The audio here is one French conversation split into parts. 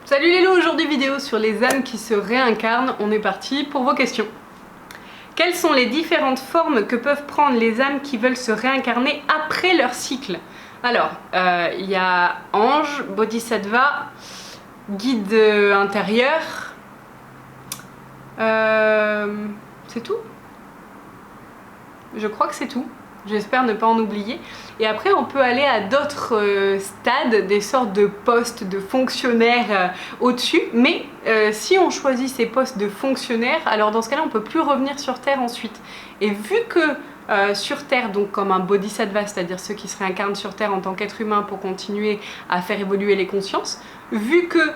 Salut les loups, aujourd'hui vidéo sur les âmes qui se réincarnent. On est parti pour vos questions. Quelles sont les différentes formes que peuvent prendre les âmes qui veulent se réincarner après leur cycle? Alors, il y a ange, bodhisattva, guide intérieur, c'est tout? Je crois que c'est tout. J'espère ne pas en oublier. Et après, on peut aller à d'autres stades, des sortes de postes de fonctionnaires au-dessus. Mais si on choisit ces postes de fonctionnaires, alors dans ce cas-là, on ne peut plus revenir sur Terre ensuite. Et vu que sur Terre, donc comme un bodhisattva, c'est-à-dire ceux qui se réincarnent sur Terre en tant qu'être humain pour continuer à faire évoluer les consciences, vu que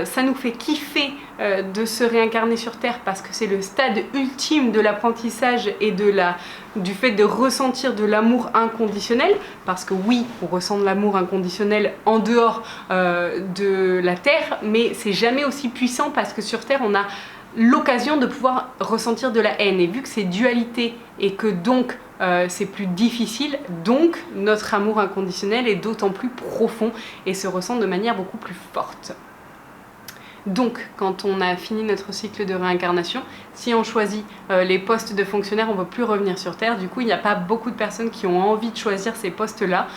ça nous fait kiffer de se réincarner sur Terre parce que c'est le stade ultime de l'apprentissage et du fait de ressentir de l'amour inconditionnel, parce que oui, on ressent de l'amour inconditionnel en dehors de la Terre, mais c'est jamais aussi puissant parce que sur Terre, on a l'occasion de pouvoir ressentir de la haine. Et vu que c'est dualité et que donc c'est plus difficile, donc notre amour inconditionnel est d'autant plus profond et se ressent de manière beaucoup plus forte. Donc, quand on a fini notre cycle de réincarnation, si on choisit les postes de fonctionnaires, on ne peut plus revenir sur Terre. Du coup, il n'y a pas beaucoup de personnes qui ont envie de choisir ces postes-là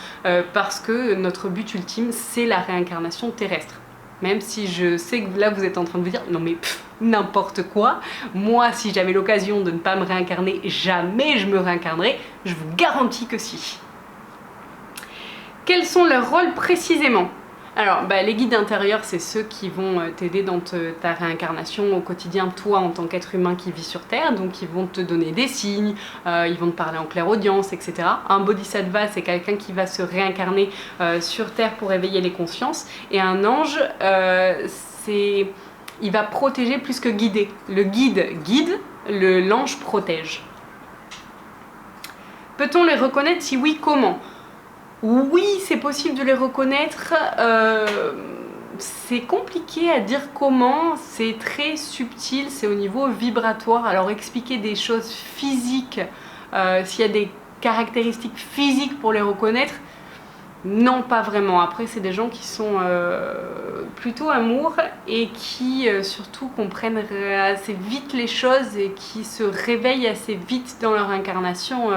parce que notre but ultime, c'est la réincarnation terrestre. Même si je sais que là, vous êtes en train de vous dire « Non mais n'importe quoi, moi, si j'avais l'occasion de ne pas me réincarner, jamais je me réincarnerais. » Je vous garantis que si. Quels sont leurs rôles précisément ? Alors, les guides intérieurs, c'est ceux qui vont t'aider dans ta réincarnation au quotidien, toi en tant qu'être humain qui vit sur Terre, donc ils vont te donner des signes, ils vont te parler en clairaudience, etc. Un bodhisattva, c'est quelqu'un qui va se réincarner sur Terre pour éveiller les consciences, et un ange, il va protéger plus que guider. Le guide guide, l'ange protège. Peut-on les reconnaître? Si oui, comment? Oui, c'est possible de les reconnaître. C'est compliqué à dire comment, c'est très subtil, c'est au niveau vibratoire. Alors expliquer des choses physiques, s'il y a des caractéristiques physiques pour les reconnaître, non, pas vraiment. Après, c'est des gens qui sont plutôt amour et qui surtout comprennent assez vite les choses et qui se réveillent assez vite dans leur incarnation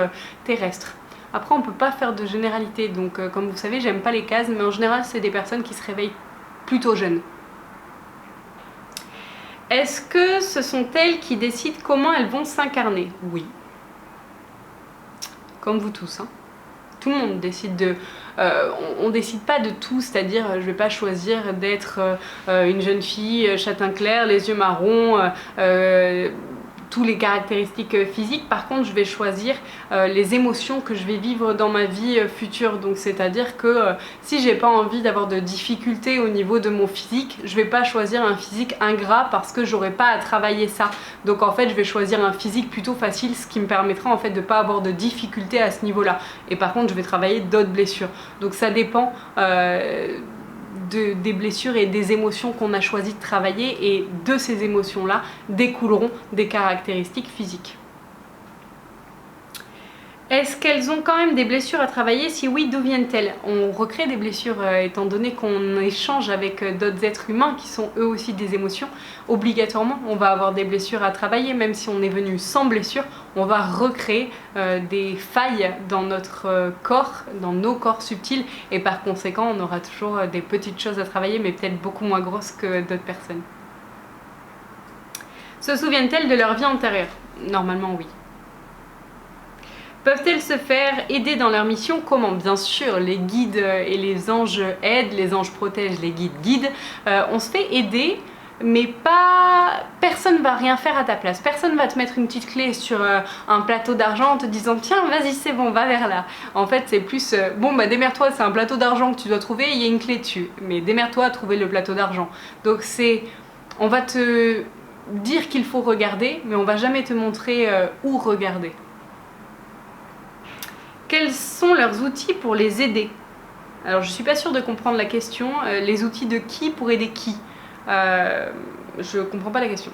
terrestre. Après, on ne peut pas faire de généralité, donc comme vous savez, j'aime pas les cases, mais en général, c'est des personnes qui se réveillent plutôt jeunes. Est-ce que ce sont elles qui décident comment elles vont s'incarner? Oui. Comme vous tous, hein. Tout le monde décide de... on décide pas de tout, c'est-à-dire je vais pas choisir d'être une jeune fille châtain clair, les yeux marrons, toutes les caractéristiques physiques. Par contre, je vais choisir les émotions que je vais vivre dans ma vie future. Donc, c'est-à-dire que si j'ai pas envie d'avoir de difficultés au niveau de mon physique, je vais pas choisir un physique ingrat parce que j'aurai pas à travailler ça. Donc, en fait, je vais choisir un physique plutôt facile, ce qui me permettra en fait de pas avoir de difficultés à ce niveau-là. Et par contre, je vais travailler d'autres blessures. Donc, ça dépend. Des blessures et des émotions qu'on a choisi de travailler, et de ces émotions-là découleront des caractéristiques physiques. Est-ce qu'elles ont quand même des blessures à travailler? Si oui, d'où viennent-elles? On recrée des blessures étant donné qu'on échange avec d'autres êtres humains qui sont eux aussi des émotions. Obligatoirement, on va avoir des blessures à travailler, même si on est venu sans blessure, on va recréer des failles dans notre corps, dans nos corps subtils, et par conséquent, on aura toujours des petites choses à travailler, mais peut-être beaucoup moins grosses que d'autres personnes. Se souviennent-elles de leur vie antérieure? Normalement, oui. Peuvent-elles se faire aider dans leur mission? Comment? Bien sûr, les guides et les anges aident, les anges protègent, les guides guident. On se fait aider, mais personne ne va rien faire à ta place. Personne ne va te mettre une petite clé sur un plateau d'argent en te disant « Tiens, vas-y, c'est bon, va vers là ». En fait, c'est plus « Bon, démerde-toi, c'est un plateau d'argent que tu dois trouver, il y a une clé dessus. Mais démerde-toi à trouver le plateau d'argent ». Donc on va te dire qu'il faut regarder, mais on va jamais te montrer où regarder. Quels sont leurs outils pour les aider? Alors je suis pas sûre de comprendre la question. Les outils de qui pour aider qui? Je comprends pas la question.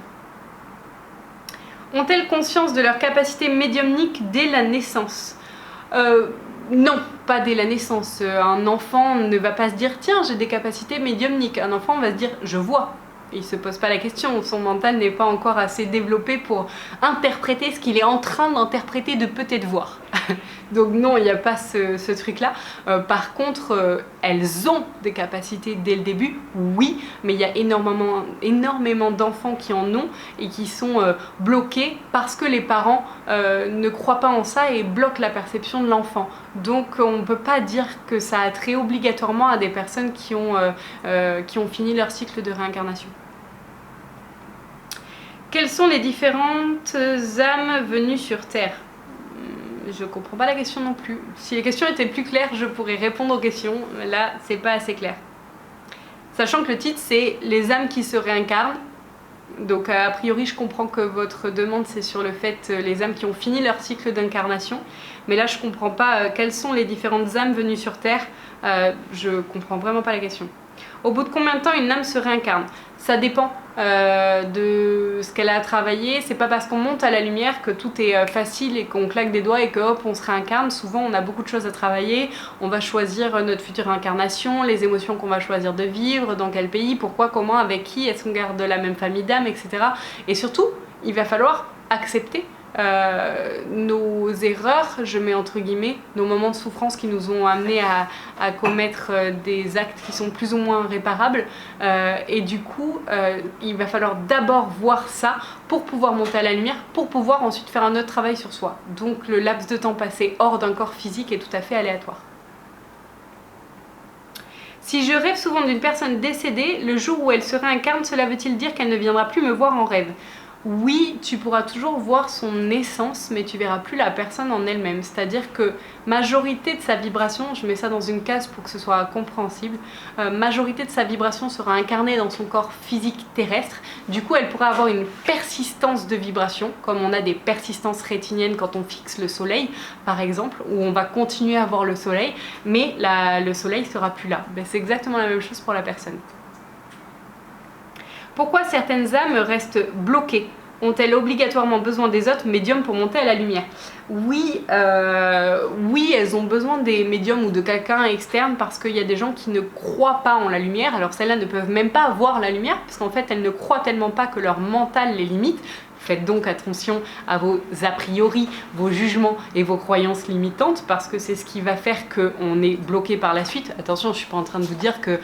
Ont-elles conscience de leur capacité médiumnique dès la naissance? Non, pas dès la naissance. Un enfant ne va pas se dire « Tiens, j'ai des capacités médiumniques ». Un enfant va se dire « Je vois ». Il ne se pose pas la question, son mental n'est pas encore assez développé pour interpréter ce qu'il est en train d'interpréter, de peut-être voir. Donc non, il n'y a pas ce truc-là. Par contre, elles ont des capacités dès le début, oui, mais il y a énormément d'enfants qui en ont et qui sont bloqués parce que les parents ne croient pas en ça et bloquent la perception de l'enfant. Donc on ne peut pas dire que ça a trait obligatoirement à des personnes qui ont fini leur cycle de réincarnation. Quelles sont les différentes âmes venues sur Terre? Je comprends pas la question non plus. Si les questions étaient plus claires, je pourrais répondre aux questions. Là, c'est pas assez clair. Sachant que le titre, c'est les âmes qui se réincarnent. Donc, a priori, je comprends que votre demande, c'est sur le fait les âmes qui ont fini leur cycle d'incarnation. Mais là, je comprends pas quelles sont les différentes âmes venues sur Terre. Je comprends vraiment pas la question. Au bout de combien de temps une âme se réincarne? Ça dépend de ce qu'elle a à travailler. C'est pas parce qu'on monte à la lumière que tout est facile et qu'on claque des doigts et que hop on se réincarne. Souvent on a beaucoup de choses à travailler. On va choisir notre future incarnation, les émotions qu'on va choisir de vivre, dans quel pays, pourquoi, comment, avec qui, est-ce qu'on garde la même famille d'âmes, etc. Et surtout, il va falloir accepter nos erreurs, je mets entre guillemets, nos moments de souffrance qui nous ont amenés à commettre des actes qui sont plus ou moins réparables, et du coup il va falloir d'abord voir ça pour pouvoir monter à la lumière, pour pouvoir ensuite faire un autre travail sur soi. Donc le laps de temps passé hors d'un corps physique est tout à fait aléatoire. Si je rêve souvent d'une personne décédée, le jour où elle se réincarne, cela veut-il dire qu'elle ne viendra plus me voir en rêve? Oui, tu pourras toujours voir son essence, mais tu verras plus la personne en elle-même. C'est-à-dire que majorité de sa vibration, je mets ça dans une case pour que ce soit compréhensible, majorité de sa vibration sera incarnée dans son corps physique terrestre. Du coup, elle pourra avoir une persistance de vibration, comme on a des persistances rétiniennes quand on fixe le soleil, par exemple, où on va continuer à voir le soleil, mais le soleil sera plus là. Ben, c'est exactement la même chose pour la personne. Pourquoi certaines âmes restent bloquées? Ont-elles obligatoirement besoin des autres médiums pour monter à la lumière? Oui, oui, elles ont besoin des médiums ou de quelqu'un externe parce qu'il y a des gens qui ne croient pas en la lumière. Alors celles-là ne peuvent même pas voir la lumière parce qu'en fait elles ne croient tellement pas que leur mental les limite. Faites donc attention à vos a priori, vos jugements et vos croyances limitantes parce que c'est ce qui va faire qu'on est bloqué par la suite. Attention, je ne suis pas en train de vous dire que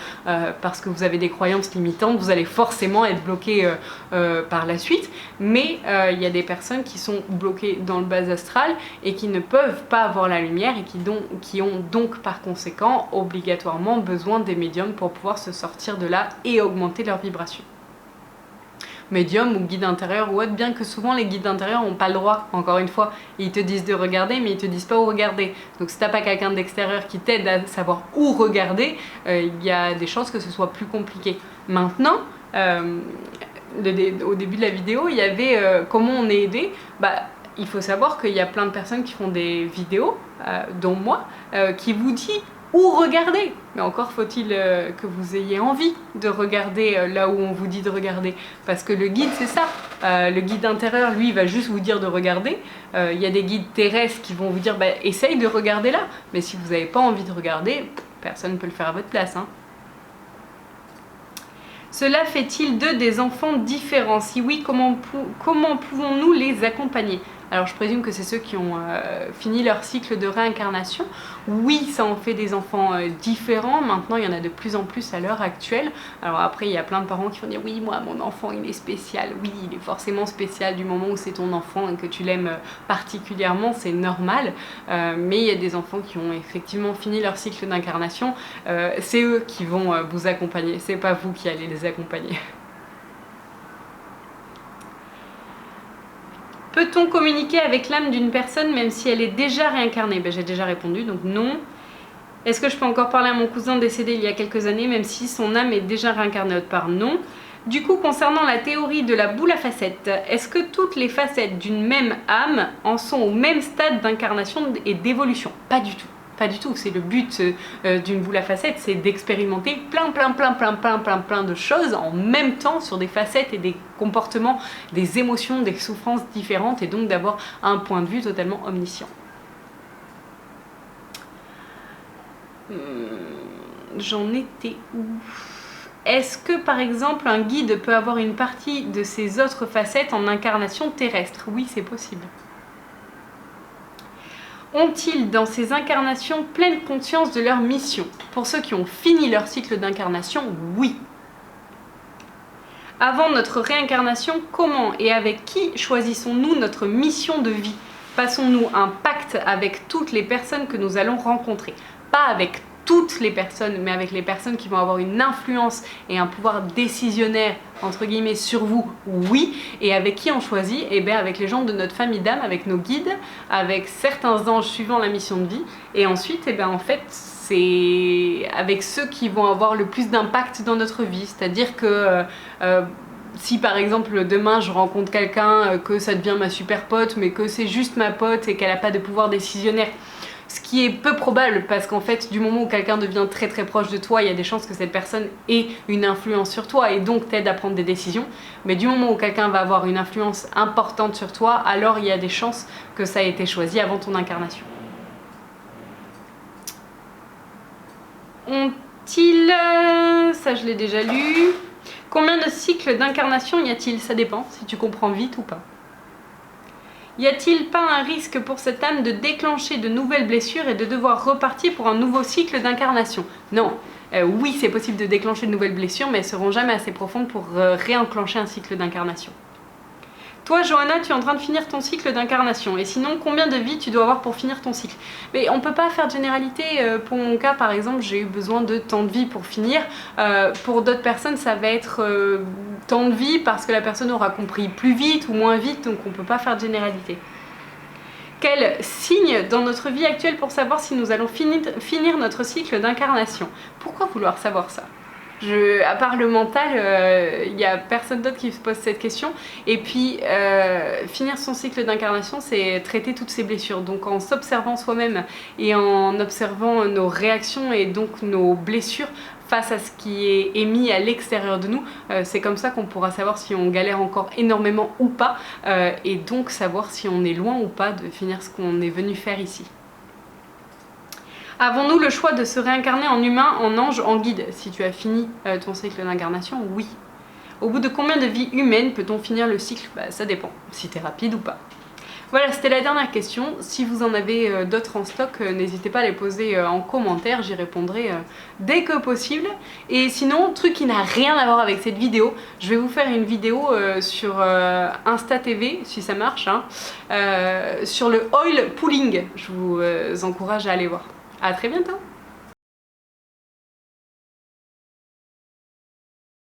parce que vous avez des croyances limitantes, vous allez forcément être bloqué par la suite. Mais il y a des personnes qui sont bloquées dans le bas astral et qui ne peuvent pas avoir la lumière et qui ont donc par conséquent obligatoirement besoin des médiums pour pouvoir se sortir de là et augmenter leur vibration. Médium ou guide intérieur ou autre, bien que souvent les guides intérieurs n'ont pas le droit, encore une fois, ils te disent de regarder mais ils te disent pas où regarder. Donc si t'as pas quelqu'un d'extérieur qui t'aide à savoir où regarder, il y a des chances que ce soit plus compliqué. Maintenant, au début de la vidéo, il y avait comment on est aidé. Il faut savoir qu'il y a plein de personnes qui font des vidéos, dont moi, qui vous dit où regarder. Mais encore faut-il que vous ayez envie de regarder là où on vous dit de regarder. Parce que le guide, c'est ça. Le guide intérieur, lui, va juste vous dire de regarder. Il y a des guides terrestres qui vont vous dire essaye de regarder là. Mais si vous n'avez pas envie de regarder, personne ne peut le faire à votre place. Hein. Cela fait-il d'eux des enfants différents? Si oui, comment pouvons-nous les accompagner? Alors je présume que c'est ceux qui ont fini leur cycle de réincarnation. Oui, ça en fait des enfants différents. Maintenant, il y en a de plus en plus à l'heure actuelle. Alors après, il y a plein de parents qui vont dire « Oui, moi, mon enfant, il est spécial. » Oui, il est forcément spécial du moment où c'est ton enfant et que tu l'aimes particulièrement, c'est normal. Mais il y a des enfants qui ont effectivement fini leur cycle d'incarnation. C'est eux qui vont vous accompagner. C'est pas vous qui allez les accompagner. Peut-on communiquer avec l'âme d'une personne même si elle est déjà réincarnée? J'ai déjà répondu, donc non. Est-ce que je peux encore parler à mon cousin décédé il y a quelques années, même si son âme est déjà réincarnée? Autre part, non. Du coup, concernant la théorie de la boule à facettes, est-ce que toutes les facettes d'une même âme en sont au même stade d'incarnation et d'évolution? Pas du tout. Pas du tout, c'est le but d'une boule à facettes, c'est d'expérimenter plein de choses en même temps sur des facettes et des comportements, des émotions, des souffrances différentes et donc d'avoir un point de vue totalement omniscient. J'en étais où? Est-ce que par exemple un guide peut avoir une partie de ses autres facettes en incarnation terrestre? Oui, c'est possible. Ont-ils dans ces incarnations pleine conscience de leur mission? Pour ceux qui ont fini leur cycle d'incarnation, oui. Avant notre réincarnation, comment et avec qui choisissons-nous notre mission de vie? Passons-nous un pacte avec toutes les personnes que nous allons rencontrer? Pas avec toutes les personnes, mais avec les personnes qui vont avoir une influence et un pouvoir décisionnaire, entre guillemets, sur vous, oui. Et avec qui on choisit? Eh bien avec les gens de notre famille d'âme, avec nos guides, avec certains anges suivant la mission de vie. Et ensuite, eh bien en fait, c'est avec ceux qui vont avoir le plus d'impact dans notre vie. C'est-à-dire que si par exemple demain je rencontre quelqu'un, que ça devient ma super pote, mais que c'est juste ma pote et qu'elle n'a pas de pouvoir décisionnaire, ce qui est peu probable parce qu'en fait du moment où quelqu'un devient très très proche de toi, il y a des chances que cette personne ait une influence sur toi et donc t'aide à prendre des décisions. Mais du moment où quelqu'un va avoir une influence importante sur toi, alors il y a des chances que ça ait été choisi avant ton incarnation. Ont-ils... ça je l'ai déjà lu. Combien de cycles d'incarnation y a-t-il? Ça dépend si tu comprends vite ou pas. Y a-t-il pas un risque pour cette âme de déclencher de nouvelles blessures et de devoir repartir pour un nouveau cycle d'incarnation? Non. Oui, c'est possible de déclencher de nouvelles blessures, mais elles seront jamais assez profondes pour réenclencher un cycle d'incarnation. Toi, Johanna, tu es en train de finir ton cycle d'incarnation. Et sinon, combien de vies tu dois avoir pour finir ton cycle? Mais on peut pas faire de généralité. Pour mon cas, par exemple, j'ai eu besoin de tant de vies pour finir. Pour d'autres personnes, ça va être tant de vies parce que la personne aura compris plus vite ou moins vite. Donc, on peut pas faire de généralité. Quel signe dans notre vie actuelle pour savoir si nous allons finir notre cycle d'incarnation? Pourquoi vouloir savoir ça? À part le mental, il n'y a personne d'autre qui se pose cette question. Et puis, finir son cycle d'incarnation, c'est traiter toutes ces blessures. Donc, en s'observant soi-même et en observant nos réactions et donc nos blessures face à ce qui est émis à l'extérieur de nous, c'est comme ça qu'on pourra savoir si on galère encore énormément ou pas, et donc savoir si on est loin ou pas de finir ce qu'on est venu faire ici. Avons-nous le choix de se réincarner en humain, en ange, en guide? Si tu as fini ton cycle d'incarnation, oui. Au bout de combien de vies humaines peut-on finir le cycle? Ça dépend, si t'es rapide ou pas. Voilà, c'était la dernière question. Si vous en avez d'autres en stock, n'hésitez pas à les poser en commentaire, j'y répondrai dès que possible. Et sinon, truc qui n'a rien à voir avec cette vidéo, je vais vous faire une vidéo sur Insta TV, si ça marche, hein, sur le oil pulling. Je vous encourage à aller voir. À très bientôt!